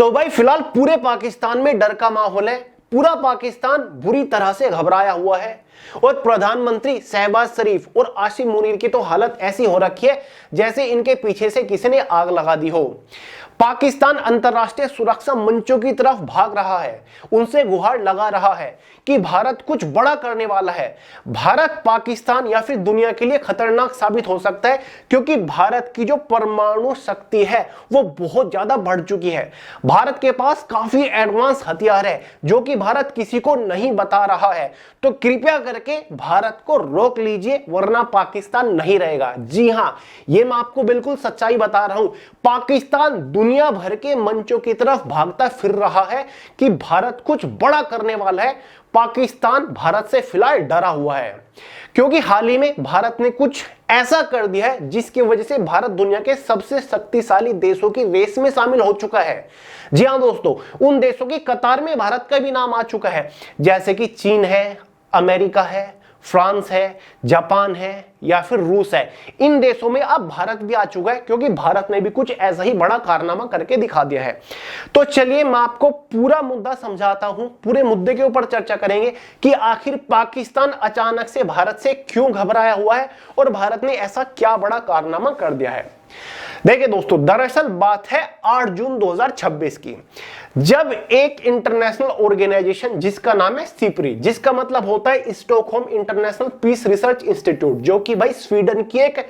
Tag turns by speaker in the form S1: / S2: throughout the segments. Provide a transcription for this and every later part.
S1: तो भाई फिलहाल पूरे पाकिस्तान में डर का माहौल है। पूरा पाकिस्तान बुरी तरह से घबराया हुआ है और प्रधानमंत्री शहबाज शरीफ और आसिम मुनीर की तो हालत ऐसी हो रखी है जैसे इनके पीछे से किसी ने आग लगा दी हो। पाकिस्तान अंतर्राष्ट्रीय सुरक्षा मंचों की तरफ भाग रहा है, उनसे गुहार लगा रहा है कि भारत कुछ बड़ा करने वाला है। भारत पाकिस्तान या फिर दुनिया के लिए खतरनाक साबित हो सकता है क्योंकि भारत की जो परमाणु शक्ति है वो बहुत ज्यादा बढ़ चुकी है। भारत के पास काफी एडवांस हथियार है जो कि भारत किसी को नहीं बता रहा है। तो कृपया करके भारत को रोक लीजिए वरना पाकिस्तान नहीं रहेगा। जी हां, ये मैं आपको बिल्कुल सच्चाई बता रहा हूं। पाकिस्तान दुनिया भर के मंचों की तरफ भागता फिर रहा है कि भारत कुछ बड़ा करने वाला है। पाकिस्तान भारत से फिलहाल डरा हुआ है क्योंकि हाल ही में भारत ने कुछ ऐसा कर दिया है जिसकी वजह से भारत दुनिया के सबसे शक्तिशाली देशों की रेस में शामिल हो चुका है। जी हां दोस्तों, उन देशों की कतार में भारत का भी नाम आ चुका है, जैसे कि चीन है, अमेरिका है, फ्रांस है, जापान है या फिर रूस है। इन देशों में अब भारत भी आ चुका है क्योंकि भारत ने भी कुछ ऐसा ही बड़ा कारनामा करके दिखा दिया है। तो चलिए मैं आपको पूरा मुद्दा समझाता हूं, पूरे मुद्दे के ऊपर चर्चा करेंगे कि आखिर पाकिस्तान अचानक से भारत से क्यों घबराया हुआ है और भारत ने ऐसा क्या बड़ा कारनामा कर दिया है। देखिए दोस्तों, दरअसल बात है 8 जून 2026 की, जब एक इंटरनेशनल ऑर्गेनाइजेशन जिसका नाम है सिप्री, जिसका मतलब होता है Stockholm International Peace Research Institute, जो कि भाई स्वीडन की एक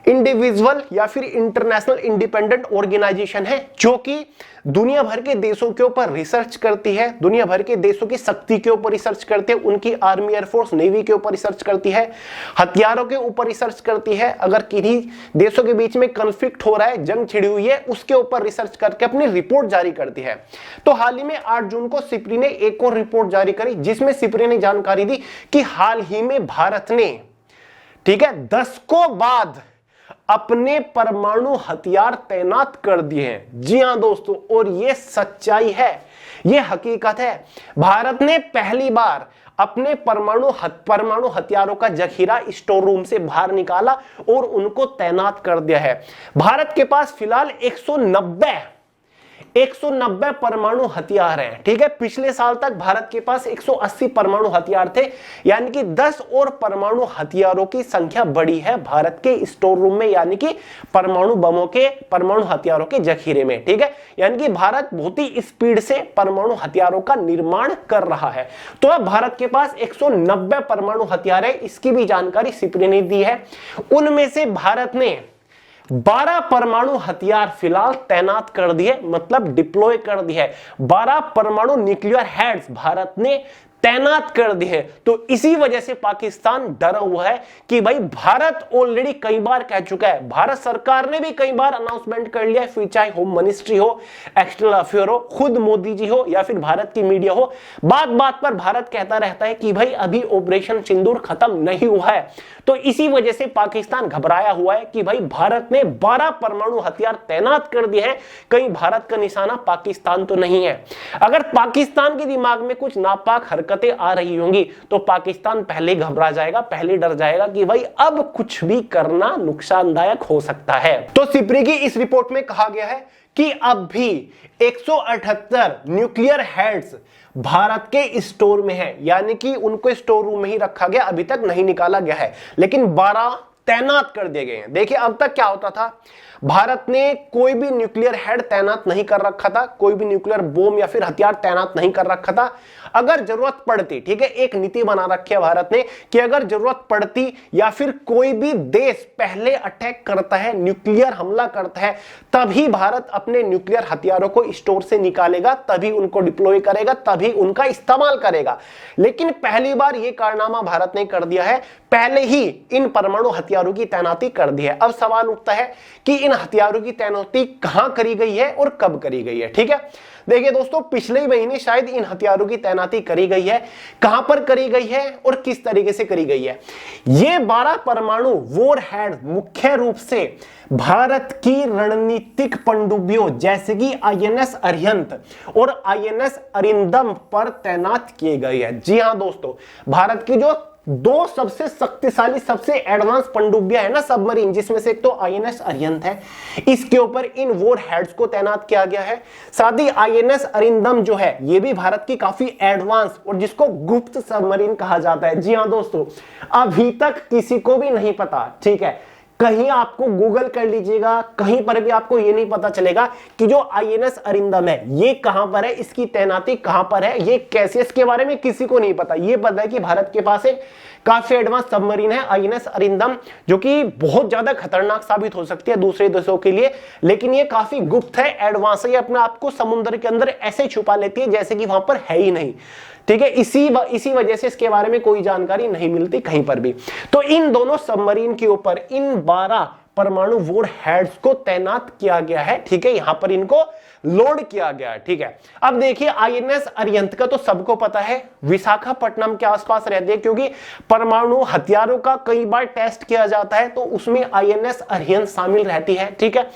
S1: इंडिविजुअल या फिर इंटरनेशनल इंडिपेंडेंट ऑर्गेनाइजेशन है जो कि दुनिया भर के देशों के ऊपर रिसर्च करती है, दुनिया भर के देशों की शक्ति के ऊपर रिसर्च करती है, उनकी आर्मी, एयरफोर्स, नेवी के ऊपर रिसर्च करती है, हथियारों के ऊपर रिसर्च करती है, अगर किन्हीं देशों के बीच में कॉन्फ्लिक्ट हो रहा है, जंग छिड़ी हुई है, उसके ऊपर रिसर्च करके अपनी रिपोर्ट जारी करती है। तो हाल ही में 8 जून को सिप्री ने एक और रिपोर्ट जारी करी जिसमें सिप्री ने जानकारी दी कि हाल ही में भारत ने, ठीक है, दशकों बाद अपने परमाणु हथियार तैनात कर दिए हैं। जी हां दोस्तों, और यह सच्चाई है, यह हकीकत है। भारत ने पहली बार अपने परमाणु हथियारों का जखीरा स्टोर रूम से बाहर निकाला और उनको तैनात कर दिया है। भारत के पास फिलहाल 190 परमाणु हथियार हैं, ठीक है। पिछले साल तक भारत के पास 180 परमाणु हथियार थे, यानी कि 10 और परमाणु हथियारों की संख्या बढ़ी है भारत के स्टोर रूम में, यानी कि परमाणु बमों के, परमाणु हथियारों के जखीरे में, ठीक है। यानी कि भारत बहुत ही स्पीड से परमाणु हथियारों का निर्माण कर रहा है। तो अब भारत के पास 190 परमाणु हथियार है, इसकी भी जानकारी सिप्री ने दी है। उनमें से भारत ने 12 परमाणु हथियार फिलहाल तैनात कर दिए, मतलब डिप्लॉय कर दिए। 12 परमाणु न्यूक्लियर हेड्स भारत ने तैनात कर दिए। तो इसी वजह से पाकिस्तान डरा हुआ है कि भाई भारत ऑलरेडी कई बार कह चुका है, भारत सरकार ने भी कई बार अनाउंसमेंट कर लिया है, फिर चाहे होम मिनिस्ट्री हो, एक्सटर्नल अफेयर हो, खुद मोदी जी हो या फिर भारत की मीडिया हो, बात बात पर भारत कहता रहता है कि भाई अभी ऑपरेशन सिंदूर खत्म नहीं हुआ है। तो इसी वजह से पाकिस्तान घबराया हुआ है कि भाई भारत ने 12 परमाणु हथियार तैनात कर दिए हैं, कहीं भारत का निशाना पाकिस्तान तो नहीं है। अगर पाकिस्तान के दिमाग में कुछ नापाक हरकतें आ रही होंगी तो पाकिस्तान पहले घबरा जाएगा, पहले डर जाएगा कि भाई अब कुछ भी करना नुकसानदायक हो सकता है। तो सिप्री की इस रिपोर्ट में कहा गया है कि अब भी 178 न्यूक्लियर हेड्स भारत के स्टोर में है, यानी कि उनको स्टोर रूम में ही रखा गया, अभी तक नहीं निकाला गया है, लेकिन 12 तैनात कर दिए गए हैं। देखिए अब तक क्या होता था, भारत ने कोई भी न्यूक्लियर हेड तैनात नहीं कर रखा था, कोई भी न्यूक्लियर बम या फिर हथियार तैनात नहीं कर रखा था। अगर जरूरत पड़ती, ठीक है, एक नीति बना रखी है भारत ने कि अगर जरूरत पड़ती या फिर कोई भी देश पहले अटैक करता है, न्यूक्लियर हमला करता है, तभी भारत अपने न्यूक्लियर हथियारों को स्टोर से निकालेगा, तभी उनको डिप्लॉय करेगा, तभी उनका इस्तेमाल करेगा। लेकिन पहली बार यह कारनामा भारत ने कर दिया है, पहले ही इन परमाणु हथियारों की तैनाती कर दी है। अब सवाल उठता है कि इन हथियारों की तैनाती कहां करी गई है और कब करी गई है, ठीक है। देखिए दोस्तों, पिछले ही महीने शायद इन हथियारों की तैनाती करी गई है, कहां पर करी गई है और किस तरीके से करी गई है। ये 12 परमाणु वॉरहेड मुख्य रूप से भारत की रणनीतिक पनडुब्बियों जैसे कि आईएनएस अरिहंत और आईएनएस अरिंदम पर तैनात किए गए हैं। जी हां दोस्तों, भारत की जो दो सबसे शक्तिशाली, सबसे एडवांस पनडुब्बियां है ना सबमरीन, जिसमें से एक तो आईएनएस अरिहंत है, इसके ऊपर इन वॉर हेड्स को तैनात किया गया है। साथ ही आईएनएस अरिंदम जो है ये भी भारत की काफी एडवांस और जिसको गुप्त सबमरीन कहा जाता है। जी हां दोस्तों, अभी तक किसी को भी नहीं पता, ठीक है, कहीं आपको गूगल कर लीजिएगा, कहीं पर भी आपको ये नहीं पता चलेगा कि जो आईएनएस अरिंदम है ये कहां पर है, इसकी तैनाती कहां पर है, ये कैसे, इसके बारे में किसी को नहीं पता। ये पता है कि भारत के पास एक काफी एडवांस सबमरीन है आईएनएस अरिंदम, जो कि बहुत ज्यादा खतरनाक साबित हो सकती है दूसरे देशों के लिए, लेकिन ये काफी गुप्त है, एडवांस है, ये अपने आप को समुद्र के अंदर ऐसे छुपा लेती है जैसे कि वहां पर है ही नहीं, ठीक है। इसी वजह से इसके बारे में कोई जानकारी नहीं मिलती कहीं पर भी। तो इन दोनों सबमरीन के ऊपर इन 12 परमाणु वॉर हेड्स को तैनात किया गया है, ठीक है, यहां पर इनको लोड किया गया है, ठीक है। अब देखिए आईएनएस अरिहंत का तो सबको पता है विशाखापट्टनम के आसपास रहती है, क्योंकि परमाणु हथियारों का कई बार टेस्ट किया जाता है तो उसमें आईएनएस अरिहंत शामिल रहती है, ठीक है।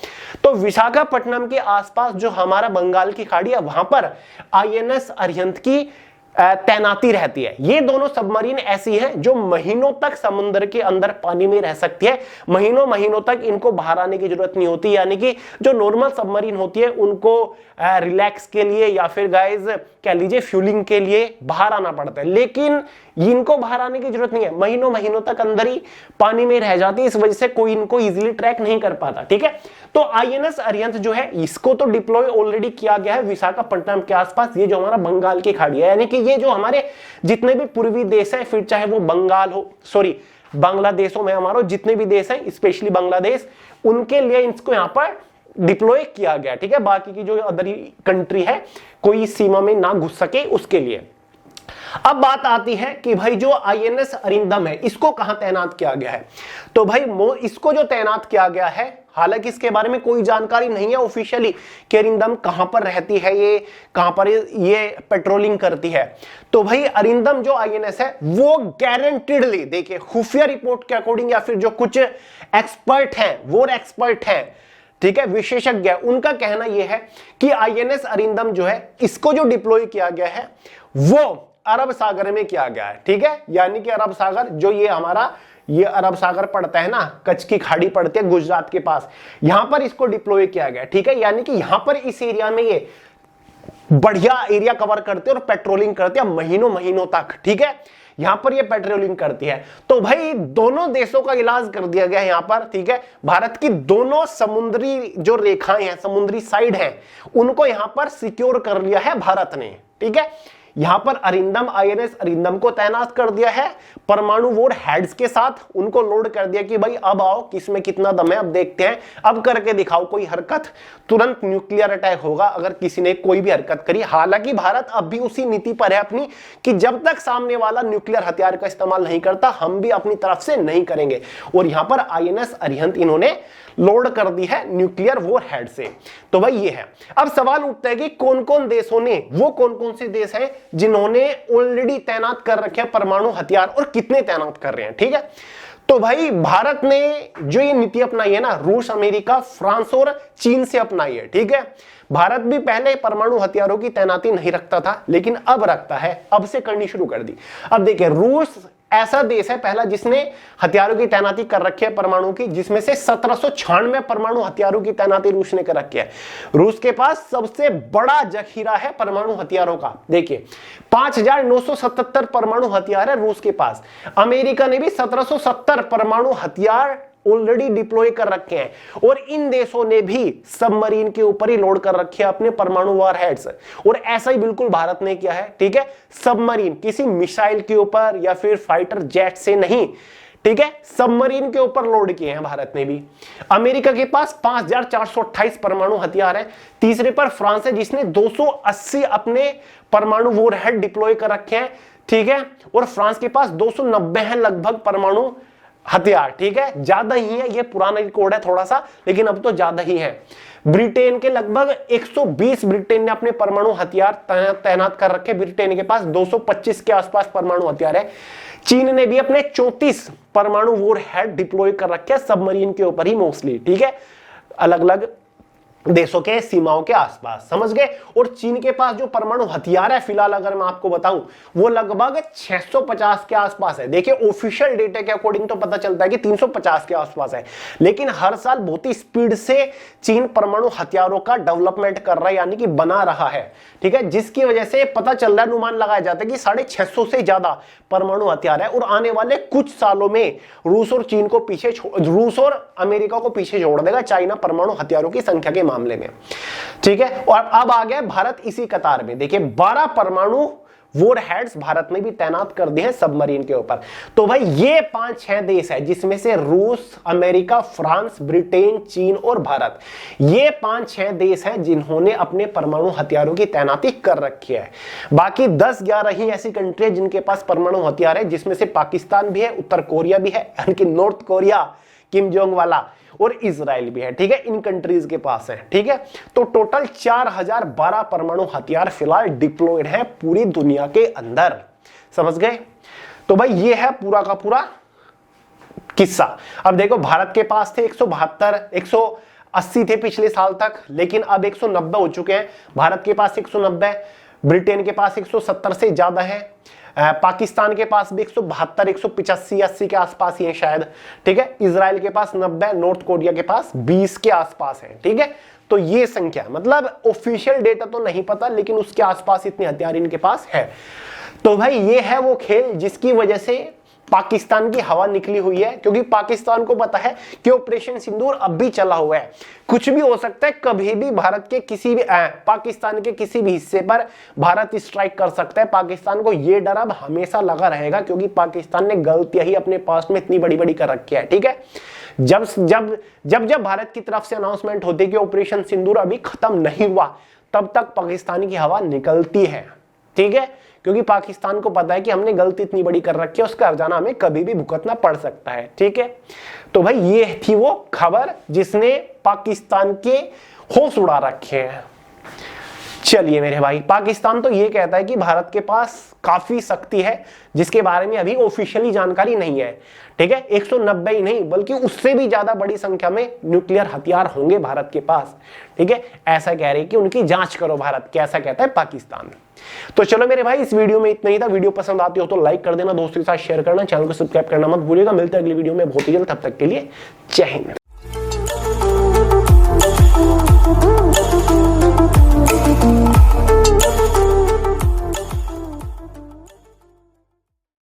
S1: तो विशाखापट्टनम के आसपास जो हमारा बंगाल की खाड़ी है वहां पर आईएनएस अरिहंत की तैनाती रहती है। ये दोनों सबमरीन ऐसी हैं जो महीनों तक समुद्र के अंदर पानी में रह सकती है, महीनों तक इनको बाहर आने की जरूरत नहीं होती, यानी कि जो नॉर्मल सबमरीन होती है उनको रिलैक्स के लिए या फिर गाइस कह लीजिए फ्यूलिंग के लिए बाहर आना पड़ता है, लेकिन इनको बाहर आने की जरूरत नहीं है, महीनों तक अंदर ही पानी में रह जाती है, इस वजह से कोई इनको इजीली ट्रैक नहीं कर पाता, ठीक है। तो आईएनएस अरिहंत जो है इसको तो डिप्लॉय ऑलरेडी किया गया है विशाखापट्टनम के आसपास, ये जो हमारा बंगाल की खाड़ी है, यानी कि ये जो हमारे जितने भी पूर्वी देश है, फिर चाहे वो बंगाल हो, सॉरी बांग्लादेशों में हमारे जितने भी देश हैं, स्पेशली बांग्लादेश, उनके लिए इसको यहां पर डिप्लॉय किया गया, ठीक है। बाकी की जो अदर कंट्री है कोई सीमा में ना घुस सके उसके लिए। अब बात आती है कि भाई जो आईएनएस अरिंदम है इसको कहां तैनात किया गया है, तो भाई इसको जो तैनात किया गया है, हालांकि इसके बारे में कोई जानकारी नहीं है ऑफिशियली कि अरिंदम कहां पर रहती है, ये कहां पर ये पेट्रोलिंग करती है। तो भाई अरिंदम जो आईएनएस है वो गारंटीडली, देखिए खुफिया रिपोर्ट के अकॉर्डिंग या फिर जो कुछ एक्सपर्ट हैं, वो एक्सपर्ट हैं, ठीक है, विशेषज्ञ, उनका कहना यह है कि आईएनएस अरिंदम जो है इसको जो डिप्लॉय किया गया है वो अरब सागर में किया गया है, ठीक है, यानी कि अरब सागर जो ये हमारा ये अरब सागर पड़ता है ना, कच्छ की खाड़ी पड़ती है गुजरात के पास, यहां पर इसको डिप्लॉय किया गया, ठीक है, यानी कि यहां पर इस एरिया में ये बढ़िया एरिया कवर करते हैं और पेट्रोलिंग करते हैं महीनों तक, ठीक है, यहां पर ये पेट्रोलिंग करती है। तो भाई दोनों देशों का इलाज कर दिया गया है यहां पर, ठीक है, भारत की दोनों समुद्री जो रेखाएं हैं, समुद्री साइड हैं, उनको यहां पर सिक्योर कर लिया है भारत ने, ठीक है। यहां पर अरिंदम आईएनएस अरिंदम को तैनात कर दिया है, परमाणु वॉर हेड्स के साथ उनको लोड कर दिया कि भाई अब आओ, किसमें कितना दम है अब देखते हैं, अब करके दिखाओ कोई हरकत, तुरंत न्यूक्लियर अटैक होगा अगर किसी ने कोई भी हरकत करी। हालांकि भारत अब भी उसी नीति पर है अपनी कि जब तक सामने वाला न्यूक्लियर हथियार का इस्तेमाल नहीं करता हम भी अपनी तरफ से नहीं करेंगे, और यहां पर आईएनएस अरिहंत इन्होंने लोड कर दी है न्यूक्लियर वॉर हेड से। तो भाई ये है। अब सवाल उठता है कि कौन कौन देशों ने, वो कौन कौन से देश हैं जिन्होंने ऑलरेडी तैनात कर रखे हैं परमाणु हथियार और कितने तैनात कर रहे हैं, ठीक है। तो भाई भारत ने जो ये नीति अपनाई है ना, रूस, अमेरिका, फ्रांस और चीन से अपनाई है, ठीक है। भारत भी पहले परमाणु हथियारों की तैनाती नहीं रखता था, लेकिन अब रखता है, अब से करनी शुरू कर दी। अब देखिए रूस ऐसा देश है पहला जिसने हथियारों की तैनाती कर रखी है परमाणु की, जिसमें से 1796 परमाणु हथियारों की तैनाती रूस ने कर रखी है। रूस के पास सबसे बड़ा जखीरा है परमाणु हथियारों का, देखिए 5977 परमाणु हथियार है रूस के पास। अमेरिका ने भी 1770 परमाणु हथियार ऑलरेडी डिप्लॉय कर रखे हैं, और इन देशों ने भी सबमरीन के ऊपर ही लोड कर रखे हैं अपने परमाणु वॉरहेड्स, और ऐसा ही बिल्कुल भारत ने किया है, ठीक है। सबमरीन किसी मिसाइल के ऊपर या फिर फाइटर जेट से नहीं, ठीक है, सबमरीन के ऊपर लोड किए हैं भारत ने भी। अमेरिका के पास 5428 परमाणु हथियार है। तीसरे पर फ्रांस है जिसने 280 अपने परमाणु वॉरहेड डिप्लॉय कर रखे हैं, ठीक है, और फ्रांस के पास 290 है लगभग परमाणु हथियार, ठीक है, ज्यादा ही है, ये पुराना रिकॉर्ड है थोड़ा सा, लेकिन अब तो ज्यादा ही है। ब्रिटेन के लगभग 120 ब्रिटेन ने अपने परमाणु हथियार तैनात कर रखे, ब्रिटेन के पास 225 के आसपास परमाणु हथियार है। चीन ने भी अपने 34 परमाणु वॉरहेड डिप्लॉय कर रखे हैं सबमरीन के ऊपर ही मोस्टली, ठीक है, अलग अलग देशों के सीमाओं के आसपास, समझ गए। और चीन के पास जो परमाणु हथियार है फिलहाल अगर मैं आपको बताऊं वो लगभग 650 के आसपास है। देखिए ऑफिशियल डेटा के अकॉर्डिंग तो पता चलता है कि 350 के आसपास है, लेकिन हर साल बहुत ही स्पीड से चीन परमाणु हथियारों का डेवलपमेंट कर रहा है, यानी कि बना रहा है, ठीक है, जिसकी वजह से पता चल रहा है, अनुमान लगाया जाता है कि 650 से ज्यादा परमाणु हथियार है। और आने वाले कुछ सालों में रूस और चीन को पीछे, रूस और अमेरिका को पीछे छोड़ देगा चाइना परमाणु हथियारों की संख्या के मामले में, ठीक है। और अब आ गया भारत इसी कतार में। देखिए 12 परमाणु वॉर हेड्स भारत ने भी तैनात कर दिए हैं सबमरीन के ऊपर। तो भाई ये 5-6 देश है जिसमें से रूस, अमेरिका, फ्रांस, ब्रिटेन, चीन और भारत, ये 5-6 देश हैं जिन्होंने अपने परमाणु हथियारों की तैनाती कर रखी है। बाकी 10-11 ही ऐसी कंट्री है जिनके पास परमाणु हथियार है, जिसमें से पाकिस्तान भी है, उत्तर कोरिया भी है, यानी कि नॉर्थ कोरिया किम जोंग वाला, और इजराइल भी है, ठीक है, इन कंट्रीज के पास है, ठीक है। तो टोटल 4012 परमाणु हथियार फिलहाल डिप्लॉयड है पूरी दुनिया के अंदर, समझ गए। तो भाई ये है पूरा का पूरा किस्सा। अब देखो भारत के पास थे 172, 180 थे पिछले साल तक, लेकिन अब 190 हो चुके हैं। भारत के पास 190, ब्रिटेन के पास 170 से ज्यादा है, पाकिस्तान के पास भी 172, 185, 80 के आसपास ही है शायद, ठीक है। इजराइल के पास 90, नॉर्थ कोरिया के पास 20 के आसपास है, ठीक है। तो ये संख्या, मतलब ऑफिशियल डेटा तो नहीं पता, लेकिन उसके आसपास इतने हथियार इनके पास है। तो भाई ये है वो खेल जिसकी वजह से पाकिस्तान की हवा निकली हुई है, क्योंकि पाकिस्तान को पता है कि ऑपरेशन सिंदूर अब भी चला हुआ है, कुछ भी हो सकता है, कभी भी भारत के किसी भी पाकिस्तान के किसी भी हिस्से पर भारत स्ट्राइक कर सकता है। पाकिस्तान को यह डर अब हमेशा लगा रहेगा, क्योंकि पाकिस्तान ने गलतियां ही अपने पास में इतनी बड़ी बड़ी कर रखी है, ठीक है। जब जब जब जब भारत की तरफ से अनाउंसमेंट होती कि ऑपरेशन सिंदूर अभी खत्म नहीं हुआ, तब तक पाकिस्तान की हवा निकलती है, ठीक है, क्योंकि पाकिस्तान को पता है कि हमने गलती इतनी बड़ी कर रखी है, उसका हर्जाना हमें कभी भी भुगतना पड़ सकता है, ठीक है। तो भाई ये थी वो खबर जिसने पाकिस्तान के होश उड़ा रखे हैं। चलिए मेरे भाई, पाकिस्तान तो ये कहता है कि भारत के पास काफी शक्ति है, जिसके बारे में अभी ऑफिशियली जानकारी नहीं है, ठीक है। 190 ही नहीं बल्कि उससे भी ज्यादा बड़ी संख्या में न्यूक्लियर हथियार होंगे भारत के पास, ठीक है। ऐसा कह रहे हैं कि उनकी जांच करो भारत, कैसा कहता है पाकिस्तान। तो चलो मेरे भाई, इस वीडियो में इतना ही था। वीडियो पसंद आती हो तो लाइक कर देना, दोस्तों के साथ शेयर करना, चैनल को सब्सक्राइब करना मत भूलिएगा। मिलते हैं अगली वीडियो में बहुत ही जल्द, तब तक के लिए जय हिंद।